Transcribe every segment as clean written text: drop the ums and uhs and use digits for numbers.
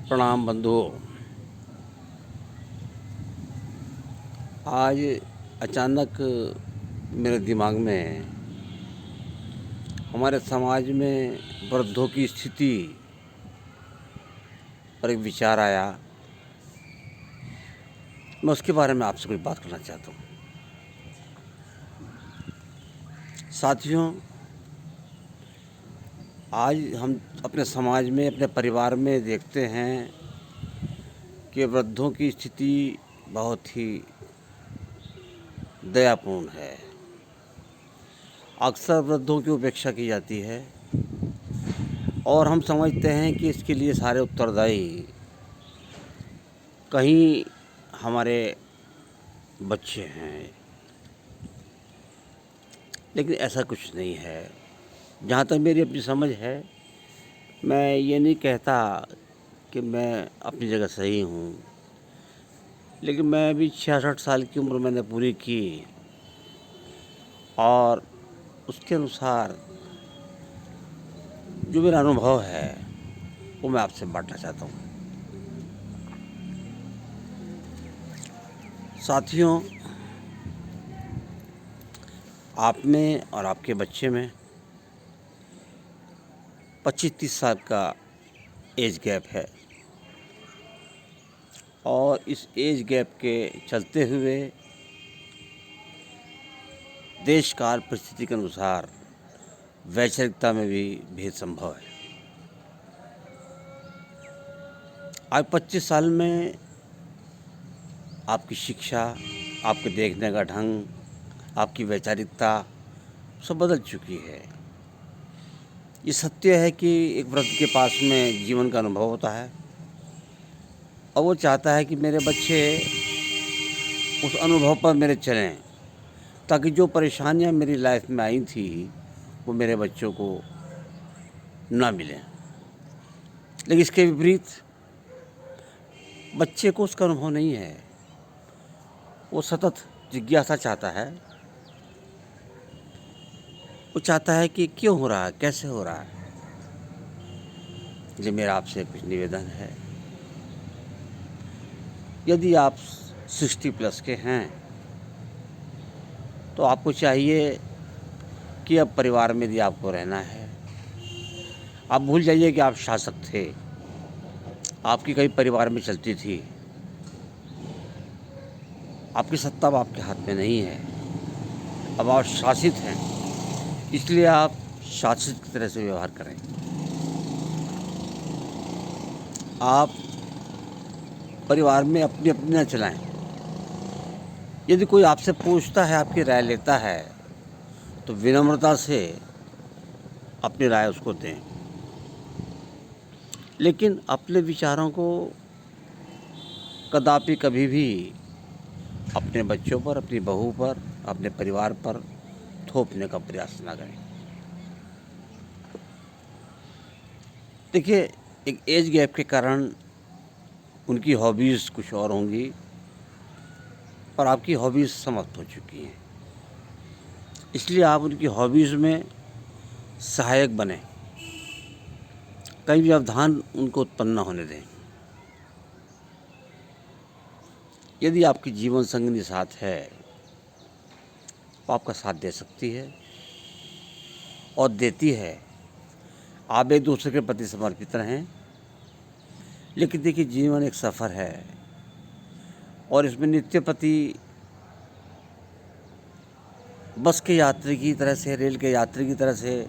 प्रणाम बंधुओं। आज अचानक मेरे दिमाग में हमारे समाज में वृद्धों की स्थिति पर एक विचार आया। मैं उसके बारे में आपसे कोई बात करना चाहता हूँ। साथियों, आज हम अपने समाज में, अपने परिवार में देखते हैं कि वृद्धों की स्थिति बहुत ही दयापूर्ण है। अक्सर वृद्धों की उपेक्षा की जाती है और हम समझते हैं कि इसके लिए सारे उत्तरदायी कहीं हमारे बच्चे हैं, लेकिन ऐसा कुछ नहीं है। जहाँ तक मेरी अपनी समझ है, मैं ये नहीं कहता कि मैं अपनी जगह सही हूँ, लेकिन मैं भी 66 साल की उम्र मैंने पूरी की और उसके अनुसार जो मेरा अनुभव है वो मैं आपसे बांटना चाहता हूँ। साथियों, आप में और आपके बच्चे में 25-30 साल का एज गैप है और इस एज गैप के चलते हुए देश काल परिस्थिति के अनुसार वैचारिकता में भी भेद संभव है। आज 25 साल में आपकी शिक्षा, आपके देखने का ढंग, आपकी वैचारिकता सब बदल चुकी है। ये सत्य है कि एक वृद्ध के पास में जीवन का अनुभव होता है और वो चाहता है कि मेरे बच्चे उस अनुभव पर मेरे चलें, ताकि जो परेशानियां मेरी लाइफ में आई थी वो मेरे बच्चों को ना मिलें। लेकिन इसके विपरीत बच्चे को उसका अनुभव नहीं है। वो सतत जिज्ञासा चाहता है। वो चाहता है कि क्यों हो रहा है, कैसे हो रहा है। ये मेरा आपसे कुछ निवेदन है, यदि आप 60+ के हैं तो आपको चाहिए कि अब परिवार में यदि आपको रहना है, आप भूल जाइए कि आप शासक थे, आपकी कई परिवार में चलती थी। आपकी सत्ता अब आपके हाथ में नहीं है, अब आप शासित हैं, इसलिए आप शासित की तरह से व्यवहार करें। आप परिवार में अपनी अपनी न चलाएं। यदि कोई आपसे पूछता है, आपकी राय लेता है, तो विनम्रता से अपनी राय उसको दें, लेकिन अपने विचारों को कदापि कभी भी अपने बच्चों पर, अपनी बहू पर, अपने परिवार पर थोपने का प्रयास ना करें। देखिए, एक एज गैप के कारण उनकी हॉबीज़ कुछ और होंगी और आपकी हॉबीज़ समाप्त हो चुकी हैं। इसलिए आप उनकी हॉबीज़ में सहायक बने, कहीं भी व्यवधान उनको उत्पन्न न होने दें। यदि आपकी जीवन संगिनी साथ है तो आपका साथ दे सकती है और देती है। आप एक दूसरे के प्रति समर्पित रहें। लेकिन देखिए, जीवन एक सफ़र है और इसमें नित्य प्रति बस के यात्री की तरह से, रेल के यात्री की तरह से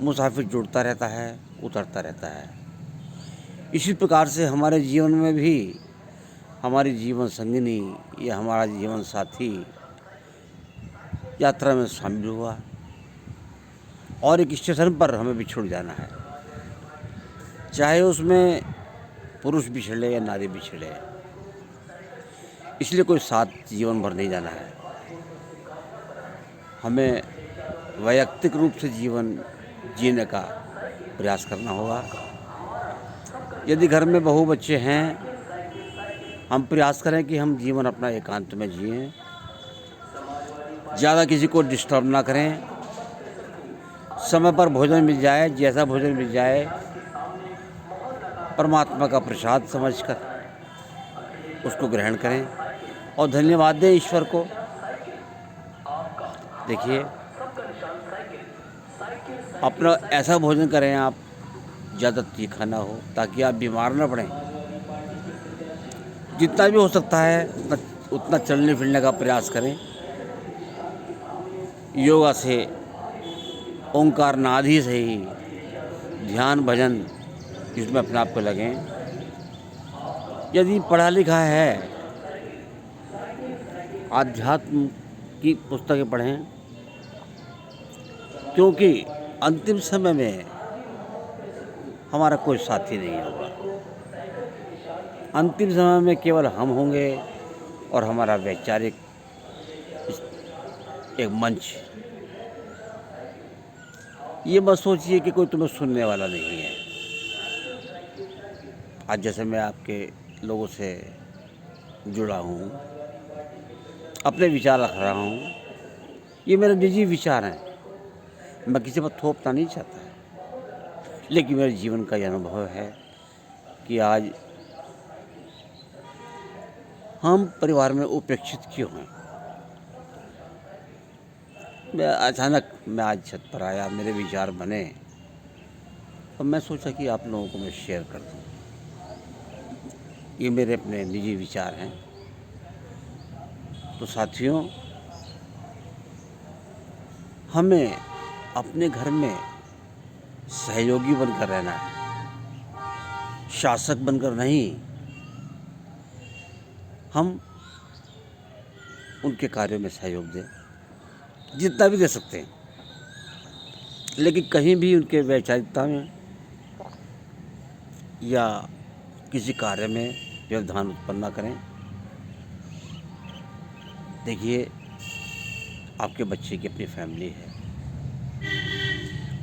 मुसाफिर जुड़ता रहता है, उतरता रहता है। इसी प्रकार से हमारे जीवन में भी हमारी जीवन संगिनी या हमारा जीवन साथी यात्रा में शामिल हुआ और एक स्टेशन पर हमें भी छूट जाना है, चाहे उसमें पुरुष बिछड़े या नारी बिछड़े। इसलिए कोई साथ जीवन भर नहीं जाना है। हमें वैयक्तिक रूप से जीवन जीने का प्रयास करना होगा। यदि घर में बहू बच्चे हैं, हम प्रयास करें कि हम जीवन अपना एकांत में जिएं, ज़्यादा किसी को डिस्टर्ब ना करें, समय पर भोजन मिल जाए, जैसा भोजन मिल जाए, परमात्मा का प्रसाद समझकर उसको ग्रहण करें और धन्यवाद दें ईश्वर को। देखिए, अपना ऐसा भोजन करें आप, ज़्यादा तीखा ना हो, ताकि आप बीमार ना पड़ें। जितना भी हो सकता है उतना चलने फिरने का प्रयास करें। योगा से, ओंकार नाद ही सही, ध्यान भजन इसमें अपने आप को लगें। यदि पढ़ा लिखा है, आध्यात्म की पुस्तकें पढ़ें, क्योंकि अंतिम समय में हमारा कोई साथी नहीं होगा। अंतिम समय में केवल हम होंगे और हमारा वैचारिक एक मंच। ये मत सोचिए कि कोई तुम्हें सुनने वाला नहीं है। आज जैसे मैं आपके लोगों से जुड़ा हूँ, अपने विचार रख रहा हूँ, ये मेरे निजी विचार हैं, मैं किसी पर थोपना नहीं चाहता। लेकिन मेरे जीवन का यह अनुभव है कि आज हम परिवार में उपेक्षित क्यों हैं। मैं आज छत पर आया, मेरे विचार बने और मैं सोचा कि आप लोगों को मैं शेयर कर दूं। ये मेरे अपने निजी विचार हैं। तो साथियों, हमें अपने घर में सहयोगी बनकर रहना है, शासक बनकर नहीं। हम उनके कार्यों में सहयोग दें, जितना भी दे सकते हैं, लेकिन कहीं भी उनके वैचारिकता में या किसी कार्य में व्यवधान उत्पन्न न करें। देखिए, आपके बच्चे की अपनी फैमिली है,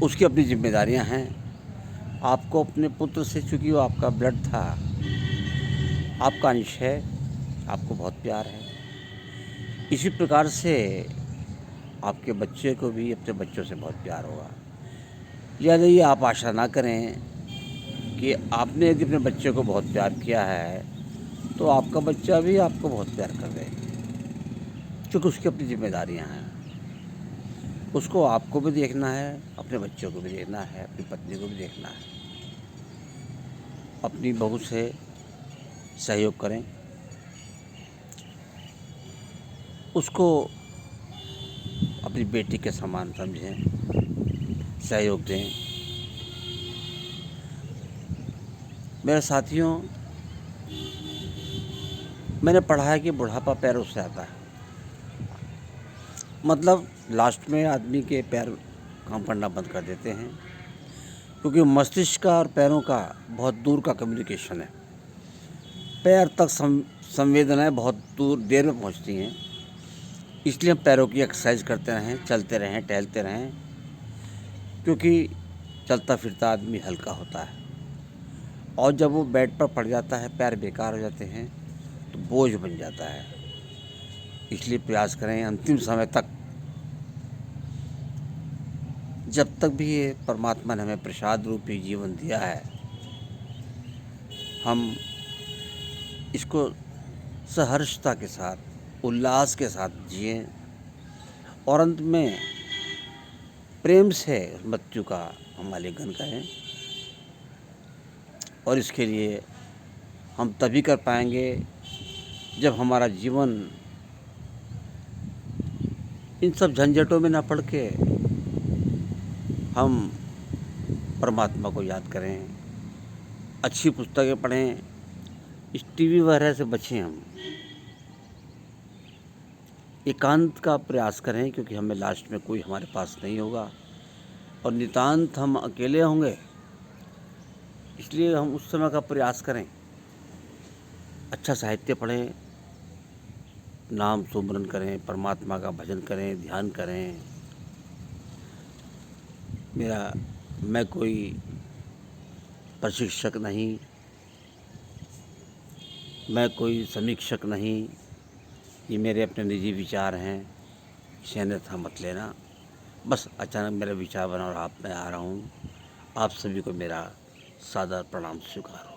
उसकी अपनी जिम्मेदारियां हैं। आपको अपने पुत्र से, चूँकि वो आपका ब्लड था, आपका अंश है, आपको बहुत प्यार है। इसी प्रकार से आपके बच्चे को भी अपने बच्चों से बहुत प्यार होगा। लिहाजा ये आप आशा ना करें कि आपने यदि अपने बच्चे को बहुत प्यार किया है तो आपका बच्चा भी आपको बहुत प्यार कर दे, क्योंकि उसकी अपनी जिम्मेदारियां हैं। उसको आपको भी देखना है, अपने बच्चों को भी देखना है, अपनी पत्नी को भी देखना है। अपनी बहू से सहयोग करें, उसको अपनी बेटी के समान समझें, सहयोग दें। मेरे साथियों, मैंने पढ़ा है कि बुढ़ापा पैरों से आता है। मतलब लास्ट में आदमी के पैर काम करना बंद कर देते हैं, क्योंकि मस्तिष्क का और पैरों का बहुत दूर का कम्युनिकेशन है। पैर तक संवेदनाएं बहुत देर में पहुंचती हैं। इसलिए हम पैरों की एक्सरसाइज करते रहें, चलते रहें, टहलते रहें, क्योंकि चलता फिरता आदमी हल्का होता है। और जब वो बेड पर पड़ जाता है, पैर बेकार हो जाते हैं, तो बोझ बन जाता है। इसलिए प्रयास करें अंतिम समय तक, जब तक भी ये परमात्मा ने हमें प्रसाद रूपी जीवन दिया है, हम इसको सहर्षता के साथ, उल्लास के साथ जिएं और अंत में प्रेम से मृत्यु का हम आलिंगन करें। और इसके लिए हम तभी कर पाएंगे जब हमारा जीवन इन सब झंझटों में ना पड़ के हम परमात्मा को याद करें, अच्छी पुस्तकें पढ़ें, इस टीवी वगैरह से बचें। हम एकांत का प्रयास करें, क्योंकि हमें लास्ट में कोई हमारे पास नहीं होगा और नितांत हम अकेले होंगे। इसलिए हम उस समय का प्रयास करें, अच्छा साहित्य पढ़ें, नाम सुमरन करें, परमात्मा का भजन करें, ध्यान करें। मैं कोई प्रशिक्षक नहीं, मैं कोई समीक्षक नहीं, ये मेरे अपने निजी विचार हैं, इसे अन्यथा मत लेना। बस अचानक मेरा विचार बना और आप मैं आ रहा हूँ। आप सभी को मेरा सादर प्रणाम स्वीकार हो।